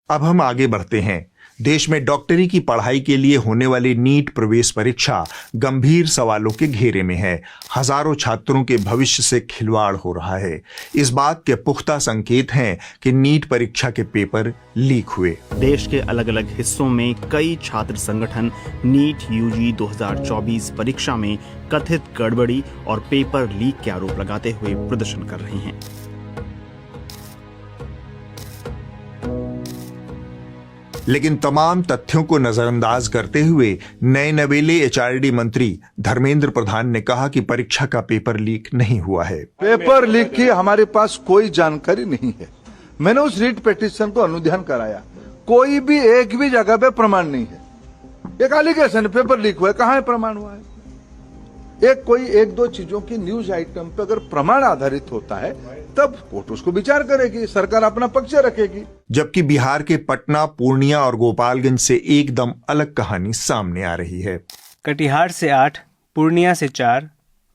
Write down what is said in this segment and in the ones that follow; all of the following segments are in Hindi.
अब हम आगे बढ़ते हैं। देश में डॉक्टरी की पढ़ाई के लिए होने वाली नीट प्रवेश परीक्षा गंभीर सवालों के घेरे में है। हजारों छात्रों के भविष्य से खिलवाड़ हो रहा है। इस बात के पुख्ता संकेत हैं कि नीट परीक्षा के पेपर लीक हुए। देश के अलग अलग हिस्सों में कई छात्र संगठन नीट यूजी 2024 परीक्षा में कथित गड़बड़ी और पेपर लीक के आरोप लगाते हुए प्रदर्शन कर रहे हैं। लेकिन तमाम तथ्यों को नजरअंदाज करते हुए नए नवेले एचआरडी मंत्री धर्मेंद्र प्रधान ने कहा कि परीक्षा का पेपर लीक नहीं हुआ है। पेपर लीक की हमारे पास कोई जानकारी नहीं है। मैंने उस रीट पिटीशन को अनुध्यान कराया, कोई भी एक भी जगह पे प्रमाण नहीं है। एक एलिगेशन पेपर लीक हुआ है, कहाँ है प्रमाण हुआ है? एक दो चीजों की न्यूज आइटम पे अगर प्रमाण आधारित होता है तब कोर्ट उसको विचार करेगी, सरकार अपना पक्ष रखेगी। जबकि बिहार के पटना, पूर्णिया और गोपालगंज से एकदम अलग कहानी सामने आ रही है। कटिहार से 8, पूर्णिया से 4,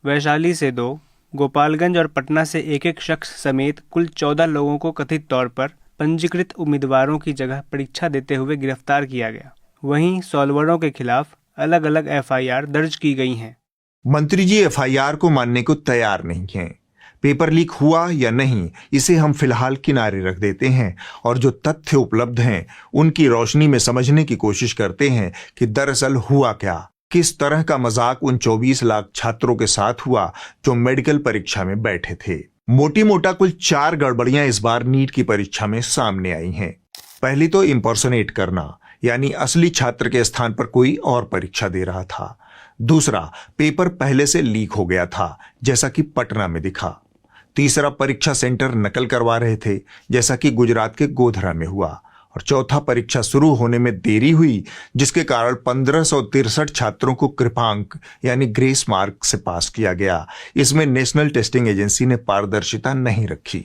वैशाली से 2, गोपालगंज और पटना से एक शख्स समेत कुल 14 लोगों को कथित तौर पर पंजीकृत उम्मीदवारों की जगह परीक्षा देते हुए गिरफ्तार किया गया। वहीं सॉल्वरों के खिलाफ अलग अलग एफआईआर दर्ज की गई हैं। मंत्री जी एफआईआर को मानने को तैयार नहीं हैं। पेपर लीक हुआ या नहीं, इसे हम फिलहाल किनारे रख देते हैं और जो तथ्य उपलब्ध हैं उनकी रोशनी में समझने की कोशिश करते हैं कि दरअसल हुआ क्या। किस तरह का मजाक उन 24 लाख छात्रों के साथ हुआ जो मेडिकल परीक्षा में बैठे थे। मोटी मोटा कुल 4 गड़बड़ियां इस बार नीट की परीक्षा में सामने आई हैं। पहली तो इम्पर्सोनेट करना, यानी असली छात्र के स्थान पर कोई और परीक्षा दे रहा था। दूसरा, पेपर पहले से लीक हो गया था, जैसा कि पटना में दिखा। तीसरा, परीक्षा सेंटर नकल करवा रहे थे, जैसा कि गुजरात के गोधरा में हुआ। और चौथा, परीक्षा शुरू होने में देरी हुई, जिसके कारण 1563 छात्रों को कृपांक यानी ग्रेस मार्क से पास किया गया। इसमें नेशनल टेस्टिंग एजेंसी ने पारदर्शिता नहीं रखी।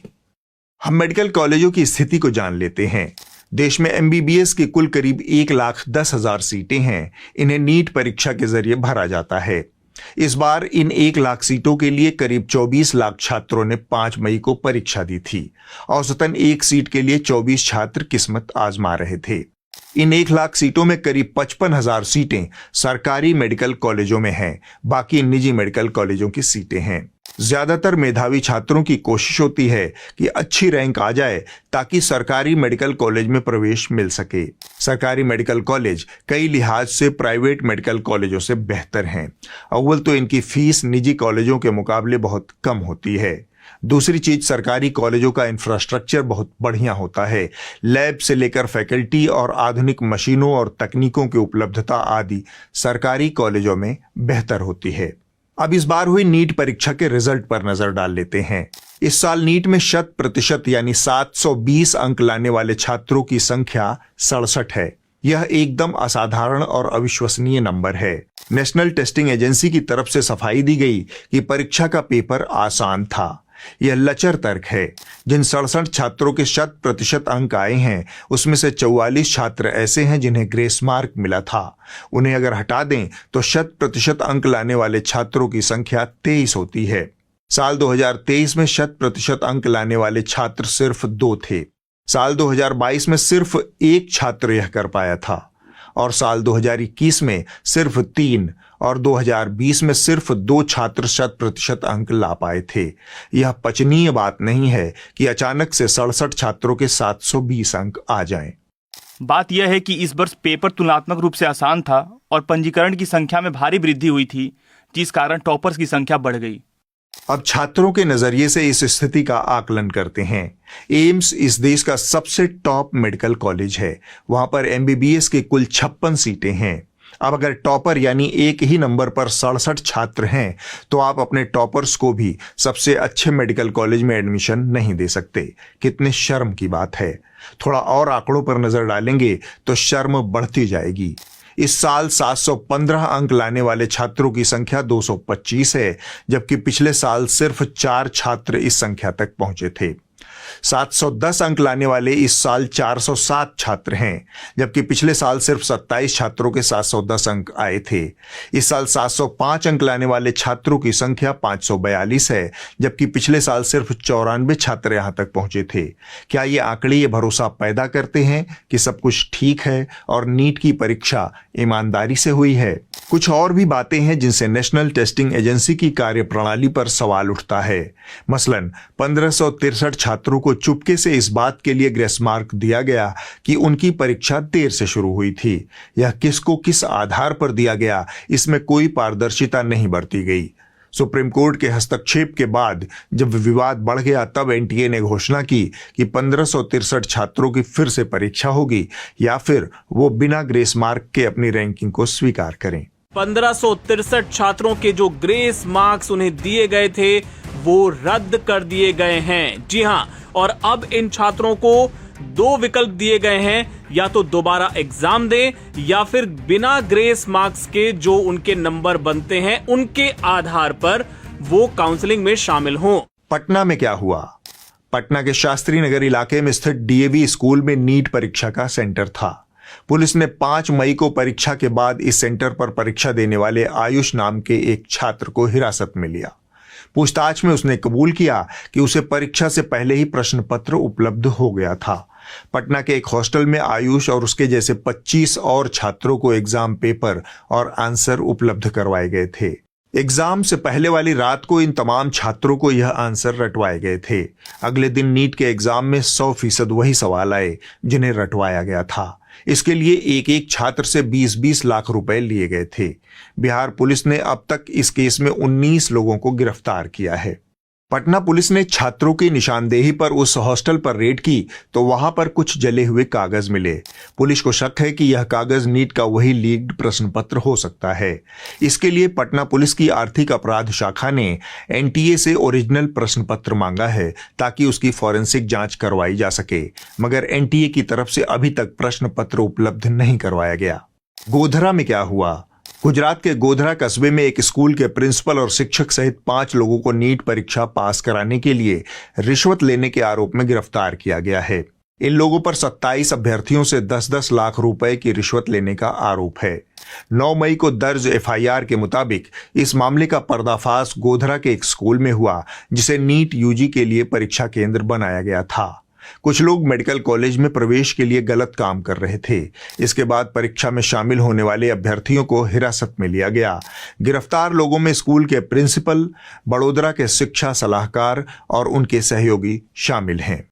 हम मेडिकल कॉलेजों की स्थिति को जान लेते हैं। देश में एमबीबीएस की कुल करीब 1,10,000 सीटें हैं। इन्हें नीट परीक्षा के जरिए भरा जाता है। इस बार इन 1 लाख सीटों के लिए करीब 24 लाख छात्रों ने 5 मई को परीक्षा दी थी। औसतन एक सीट के लिए 24 छात्र किस्मत आजमा रहे थे। इन 1 लाख सीटों में करीब 55,000 सीटें सरकारी मेडिकल कॉलेजों में हैं, बाकी निजी मेडिकल कॉलेजों की सीटें हैं। ज्यादातर मेधावी छात्रों की कोशिश होती है कि अच्छी रैंक आ जाए ताकि सरकारी मेडिकल कॉलेज में प्रवेश मिल सके। सरकारी मेडिकल कॉलेज कई लिहाज से प्राइवेट मेडिकल कॉलेजों से बेहतर हैं। अव्वल तो इनकी फीस निजी कॉलेजों के मुकाबले बहुत कम होती है। दूसरी चीज, सरकारी कॉलेजों का इंफ्रास्ट्रक्चर बहुत बढ़िया होता है। लैब से लेकर फैकल्टी और आधुनिक मशीनों और तकनीकों की उपलब्धता आदि सरकारी कॉलेजों में बेहतर होती है। अब इस बार हुई नीट परीक्षा के रिजल्ट पर नजर डाल लेते हैं। इस साल नीट में 100% यानी 720 अंक लाने वाले छात्रों की संख्या 67 है। यह एकदम असाधारण और अविश्वसनीय नंबर है। नेशनल टेस्टिंग एजेंसी की तरफ से सफाई दी गई कि परीक्षा का पेपर आसान था। यह लचर तर्क है। जिन 67 छात्रों के 100% अंक आए हैं, उसमें से 44 छात्र ऐसे हैं जिन्हें ग्रेस मार्क मिला था। उन्हें अगर हटा दें तो 100% अंक लाने वाले छात्रों की संख्या 23 होती है। साल 2023 में 100% अंक लाने वाले छात्र सिर्फ 2 थे। साल 2022 में सिर्फ 1 छात्र यह कर पाया था और साल 2021 में सिर्फ 3 और 2020 में सिर्फ 2 छात्र 100% अंक ला पाए थे। यह पचनीय बात नहीं है कि अचानक से 67 छात्रों के 720 अंक आ जाएं। बात यह है कि इस वर्ष पेपर तुलनात्मक रूप से आसान था और पंजीकरण की संख्या में भारी वृद्धि हुई थी, जिस कारण टॉपर्स की संख्या बढ़ गई। अब छात्रों के नजरिए से इस स्थिति का आकलन करते हैं। एम्स इस देश का सबसे टॉप मेडिकल कॉलेज है। वहां पर एमबीबीएस के कुल 56 सीटें हैं। अब अगर टॉपर यानी एक ही नंबर पर 67 छात्र हैं तो आप अपने टॉपर्स को भी सबसे अच्छे मेडिकल कॉलेज में एडमिशन नहीं दे सकते। कितने शर्म की बात है। थोड़ा और आंकड़ों पर नजर डालेंगे तो शर्म बढ़ती जाएगी। इस साल 715 अंक लाने वाले छात्रों की संख्या 225 है, जबकि पिछले साल सिर्फ 4 छात्र इस संख्या तक पहुंचे थे। 710 अंक लाने वाले इस साल 407 छात्र हैं, जबकि पिछले साल सिर्फ 27 छात्रों के 710 अंक आए थे। इस साल 705 अंक लाने वाले छात्रों की संख्या 542 है, जबकि पिछले साल सिर्फ 94 छात्र यहां तक पहुंचे थे। क्या ये आंकड़े ये भरोसा पैदा करते हैं कि सब कुछ ठीक है और नीट की परीक्षा ईमानदारी से हुई है? कुछ और भी बातें हैं जिनसे नेशनल टेस्टिंग एजेंसी की कार्यप्रणाली पर सवाल उठता है। मसलन 1563 छात्रों को चुपके से इस बात के लिए ग्रेस मार्क दिया गया कि उनकी परीक्षा देर से शुरू हुई थी। यह किसको किस आधार पर दिया गया, इसमें कोई पारदर्शिता नहीं बरती गई। सुप्रीम कोर्ट के हस्तक्षेप के बाद जब विवाद बढ़ गया, तब एनटीए ने घोषणा की कि 1563 छात्रों की फिर से परीक्षा होगी या फिर वो बिना ग्रेस मार्क के अपनी रैंकिंग को स्वीकार करें। 1563 छात्रों के जो ग्रेस मार्क्स उन्हें दिए गए थे वो रद्द कर दिए गए हैं। जी हां, और अब इन छात्रों को 2 विकल्प दिए गए हैं, या तो दोबारा एग्जाम दें या फिर बिना ग्रेस मार्क्स के जो उनके नंबर बनते हैं उनके आधार पर वो काउंसलिंग में शामिल हों। पटना में क्या हुआ? पटना के शास्त्री नगर इलाके में स्थित डीएवी स्कूल में नीट परीक्षा का सेंटर था। पुलिस ने 5 मई को परीक्षा के बाद इस सेंटर पर परीक्षा देने वाले आयुष नाम के एक छात्र को हिरासत में लिया। पूछताछ में उसने कबूल किया कि उसे परीक्षा से पहले ही प्रश्न पत्र उपलब्ध हो गया था। पटना के एक हॉस्टल में आयुष और उसके जैसे 25 और छात्रों को एग्जाम पेपर और आंसर उपलब्ध करवाए गए थे। एग्जाम से पहले वाली रात को इन तमाम छात्रों को यह आंसर रटवाए गए थे। अगले दिन नीट के एग्जाम में 100% वही सवाल आए जिन्हें रटवाया गया था। इसके लिए एक एक छात्र से 20-20 लाख रुपए लिए गए थे। बिहार पुलिस ने अब तक इस केस में 19 लोगों को गिरफ्तार किया है। पटना पुलिस ने छात्रों की निशानदेही पर उस हॉस्टल पर रेड की तो वहां पर कुछ जले हुए कागज मिले। पुलिस को शक है कि यह कागज नीट का वही लीक्ड प्रश्न पत्र हो सकता है। इसके लिए पटना पुलिस की आर्थिक अपराध शाखा ने एनटीए से ओरिजिनल प्रश्न पत्र मांगा है ताकि उसकी फॉरेंसिक जांच करवाई जा सके, मगर एनटीए की तरफ से अभी तक प्रश्न पत्र उपलब्ध नहीं करवाया गया। गोधरा में क्या हुआ? गुजरात के गोधरा कस्बे में एक स्कूल के प्रिंसिपल और शिक्षक सहित 5 लोगों को नीट परीक्षा पास कराने के लिए रिश्वत लेने के आरोप में गिरफ्तार किया गया है। इन लोगों पर 27 अभ्यर्थियों से 10-10 लाख रुपए की रिश्वत लेने का आरोप है। 9 मई को दर्ज एफआईआर के मुताबिक इस मामले का पर्दाफाश गोधरा के एक स्कूल में हुआ, जिसे नीट यूजी के लिए परीक्षा केंद्र बनाया गया था। कुछ लोग मेडिकल कॉलेज में प्रवेश के लिए गलत काम कर रहे थे। इसके बाद परीक्षा में शामिल होने वाले अभ्यर्थियों को हिरासत में लिया गया। गिरफ्तार लोगों में स्कूल के प्रिंसिपल, बड़ोदरा के शिक्षा सलाहकार और उनके सहयोगी शामिल हैं।